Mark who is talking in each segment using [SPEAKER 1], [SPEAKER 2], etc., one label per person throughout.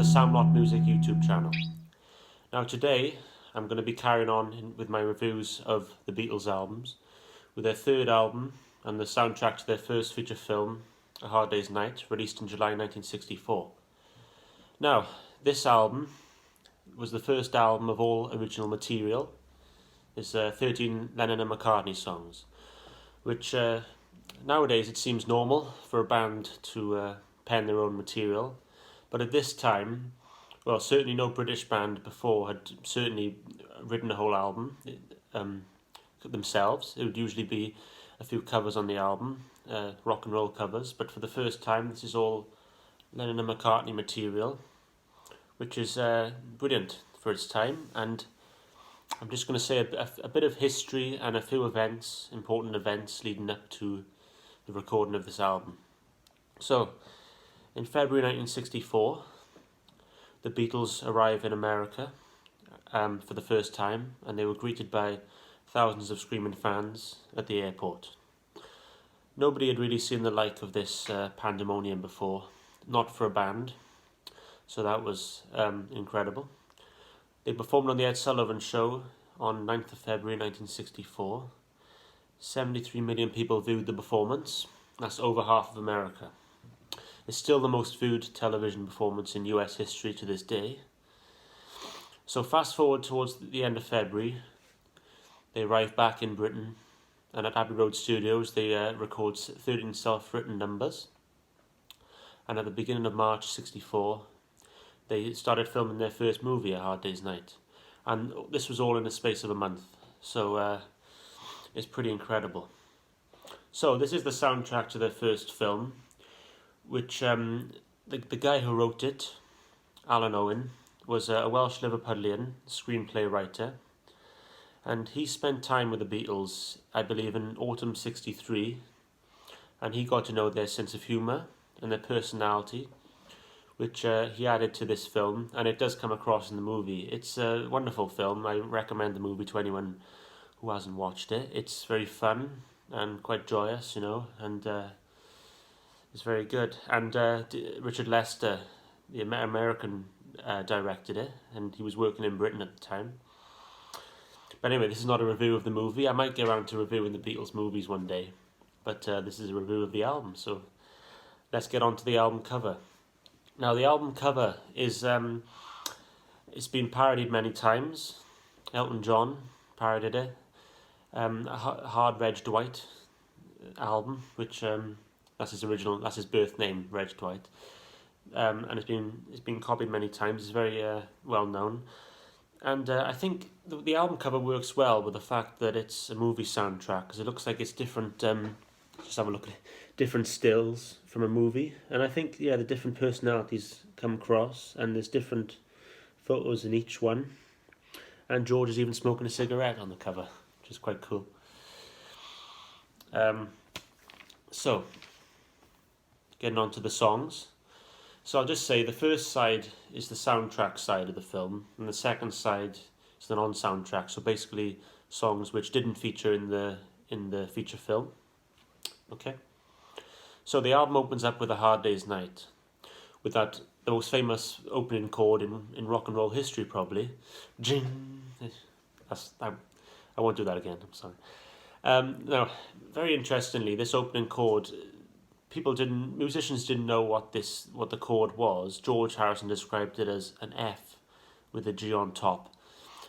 [SPEAKER 1] Samlot Music YouTube channel. Now today I'm going to be carrying on with my reviews of the Beatles albums, with their third album and the soundtrack to their first feature film, A Hard Day's Night, released in July 1964. Now, this album was the first album of all original material. There's 13 Lennon and McCartney songs, which nowadays it seems normal for a band to pen their own material. But at this time, well, certainly no British band before had certainly written a whole album themselves. It would usually be a few covers on the album, rock and roll covers, but for the first time this is all Lennon and McCartney material, which is brilliant for its time. And I'm just going to say a bit of history and a few events, important events leading up to the recording of this album. So, in February 1964, the Beatles arrive in America for the first time, and they were greeted by thousands of screaming fans at the airport. Nobody had really seen the like of this pandemonium before, not for a band, so that was incredible. They performed on the Ed Sullivan Show on 9th of February 1964. 73 million people viewed the performance. That's over half of America. It's still the most viewed television performance in US history to this day. So fast forward towards the end of February, they arrive back in Britain, and at Abbey Road Studios they record 13 self-written numbers. And at the beginning of March 64, they started filming their first movie, A Hard Day's Night. And this was all in the space of a month, so it's pretty incredible. So this is the soundtrack to their first film, which the guy who wrote it, Alan Owen, was a Welsh Liverpudlian screenplay writer, and he spent time with the Beatles, I believe, in autumn '63, and he got to know their sense of humour and their personality, which he added to this film, and it does come across in the movie. It's a wonderful film. I recommend the movie to anyone who hasn't watched it. It's very fun and quite joyous, and it's very good. And Richard Lester, the American, directed it, and he was working in Britain at the time. But anyway, this is not a review of the movie. I might get around to reviewing the Beatles movies one day, but this is a review of the album, so let's get on to the album cover. Now, the album cover is it's been parodied many times. Elton John parodied it. Hard Reg Dwight album, which that's his birth name, Reg Dwight, and it's been copied many times. It's very well known, and I think the album cover works well with the fact that it's a movie soundtrack, because it looks like it's different. Just have a look at it. Different stills from a movie, and I think the different personalities come across, and there's different photos in each one, and George is even smoking a cigarette on the cover, which is quite cool. So getting on to the songs. So I'll just say the first side is the soundtrack side of the film, and the second side is the non-soundtrack, so basically songs which didn't feature in the feature film. Okay, so the album opens up with A Hard Day's Night, with the most famous opening chord in rock and roll history, probably. Jing. I won't do that again, I'm sorry. Now, very interestingly, this opening chord, musicians didn't know what the chord was. George Harrison described it as an F with a G on top,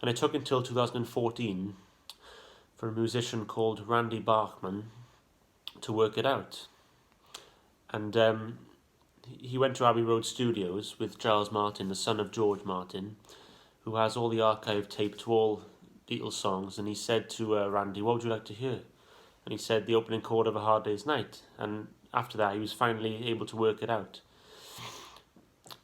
[SPEAKER 1] and it took until 2014 for a musician called Randy Bachman to work it out. And he went to Abbey Road Studios with Giles Martin, the son of George Martin, who has all the archive tape to all Beatles songs, and he said to Randy, "What would you like to hear?" And he said the opening chord of A Hard Day's Night, and after that he was finally able to work it out.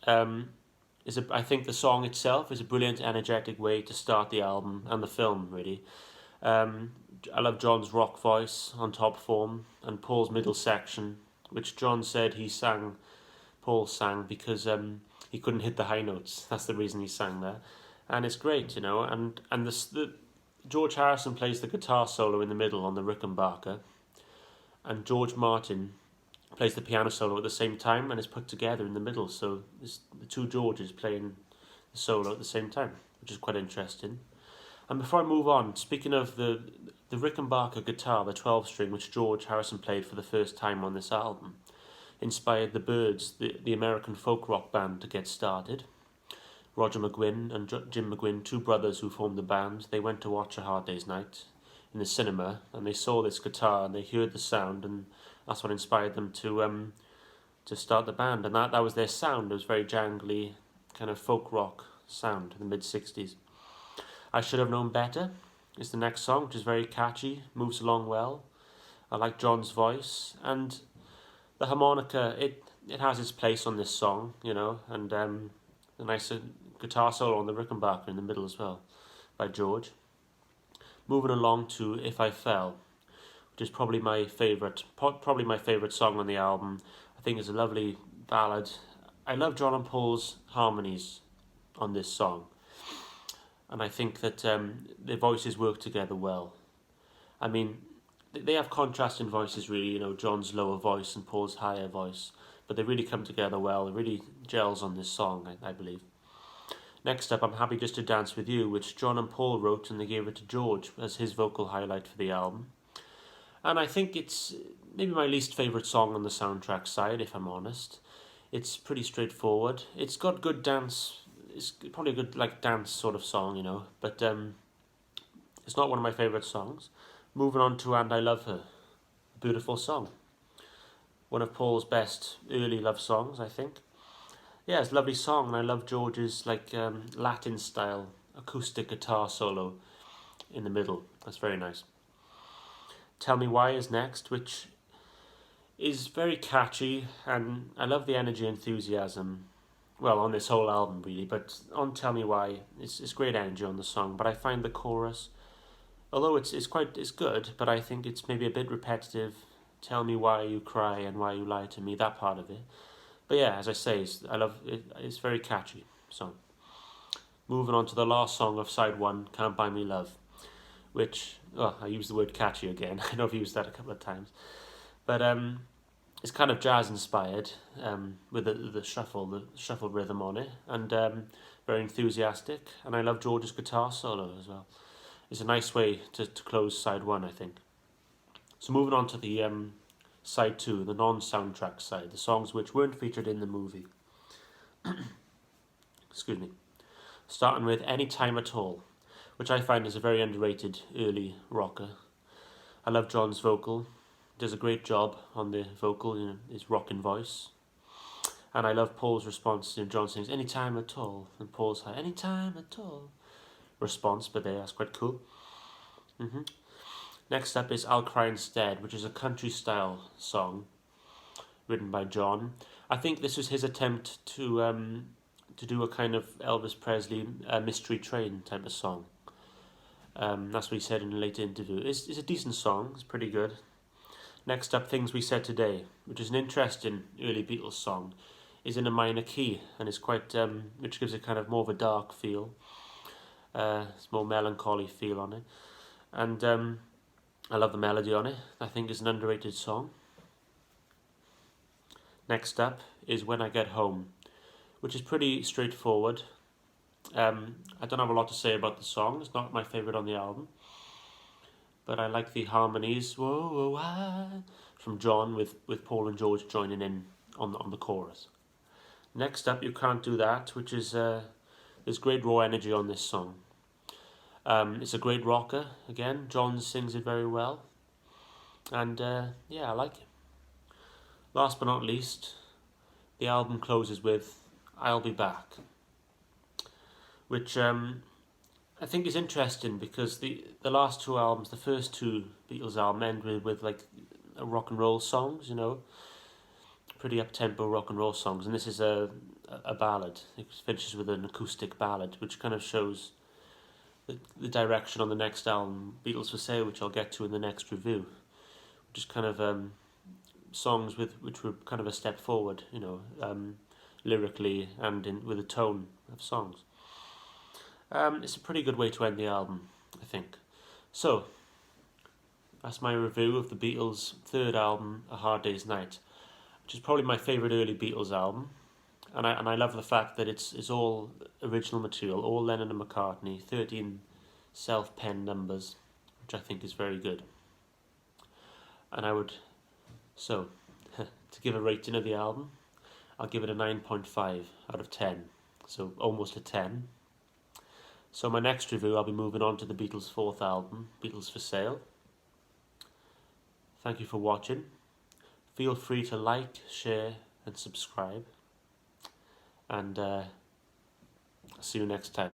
[SPEAKER 1] I think the song itself is a brilliant, energetic way to start the album and the film, really. I love John's rock voice on top form, and Paul's middle section, which John said Paul sang because he couldn't hit the high notes. That's the reason he sang there, and it's great, And the George Harrison plays the guitar solo in the middle on the Rickenbacker, and George Martin plays the piano solo at the same time and is put together in the middle. So the two Georges playing the solo at the same time, which is quite interesting. And before I move on, speaking of the Rickenbacker guitar, the 12-string, which George Harrison played for the first time on this album, inspired the Byrds, the American folk rock band, to get started. Roger McGuinn and Jim McGuinn, two brothers who formed the band, they went to watch A Hard Day's Night in the cinema, and they saw this guitar and they heard the sound, and that's what inspired them to start the band. And that was their sound. It was very jangly, kind of folk rock sound in the mid-60s. I Should Have Known Better is the next song, which is very catchy, moves along well. I like John's voice, and the harmonica, it has its place on this song, you know, and a nice guitar solo on the Rickenbacker in the middle as well by George. Moving along to If I Fell, which is probably my favourite song on the album. I think it's a lovely ballad. I love John and Paul's harmonies on this song, and I think that their voices work together well. I mean, they have contrasting voices really, you know, John's lower voice and Paul's higher voice, but they really come together well. It really gels on this song, I believe. Next up, I'm Happy Just to Dance With You, which John and Paul wrote and they gave it to George as his vocal highlight for the album. And I think it's maybe my least favourite song on the soundtrack side, if I'm honest. It's pretty straightforward. It's got good dance, it's probably a good dance sort of song, you know, but it's not one of my favourite songs. Moving on to And I Love Her, a beautiful song. One of Paul's best early love songs, I think. Yeah, it's a lovely song, and I love George's Latin style acoustic guitar solo in the middle. That's very nice. Tell Me Why is next, which is very catchy, and I love the energy and enthusiasm. Well, on this whole album really, but on Tell Me Why, it's great energy on the song. But I find the chorus, although it's good, but I think it's maybe a bit repetitive. Tell me why you cry and why you lie to me, that part of it. But yeah, as I say, I love it. It's very catchy song. Moving on to the last song of side one, Can't Buy Me Love, which, I used the word catchy again. I know I've used that a couple of times. But it's kind of jazz inspired, with the shuffle rhythm on it, and very enthusiastic. And I love George's guitar solo as well. It's a nice way to close side one, I think. So moving on to the side two, the non-soundtrack side, the songs which weren't featured in the movie. Excuse me. Starting with Any Time at All, which I find is a very underrated early rocker. I love John's vocal. Does a great job on the vocal, you know, his rocking voice. And I love Paul's response. You know, John sings Any Time at All, and Paul's high Any Time at All response, but that's quite cool. Next up is I'll Cry Instead, which is a country style song written by John. I think this was his attempt to do a kind of Elvis Presley Mystery Train type of song. That's what he said in a later interview. It's a decent song, it's pretty good. Next up, Things We Said Today, which is an interesting early Beatles song. Is in a minor key and is quite, which gives it kind of more of a dark feel. It's more melancholy feel on it. And I love the melody on it. I think it's an underrated song. Next up is When I Get Home, which is pretty straightforward. I don't have a lot to say about the song. It's not my favourite on the album. But I like the harmonies, whoa, whoa, ah, from John with Paul and George joining in on the chorus. Next up, You Can't Do That, which is there's great raw energy on this song. It's a great rocker, again. John sings it very well. And yeah, I like it. Last but not least, the album closes with I'll Be Back, which I think is interesting because the last two albums, the first two Beatles albums, end with like rock and roll songs, you know, pretty up-tempo rock and roll songs. And this is a ballad. It finishes with an acoustic ballad, which kind of shows the direction on the next album, Beatles for Sale, which I'll get to in the next review, which is kind of songs which were kind of a step forward, you know, lyrically and with the tone of songs. It's a pretty good way to end the album, I think. So, that's my review of the Beatles' third album, A Hard Day's Night. which is probably my favourite early Beatles album. And I love the fact that it's all original material, all Lennon and McCartney, 13 self-penned numbers, which I think is very good. And I would, so, to give a rating of the album, I'll give it a 9.5 out of 10, so almost a 10. So my next review, I'll be moving on to the Beatles' fourth album, Beatles for Sale. Thank you for watching. Feel free to like, share and subscribe. And see you next time.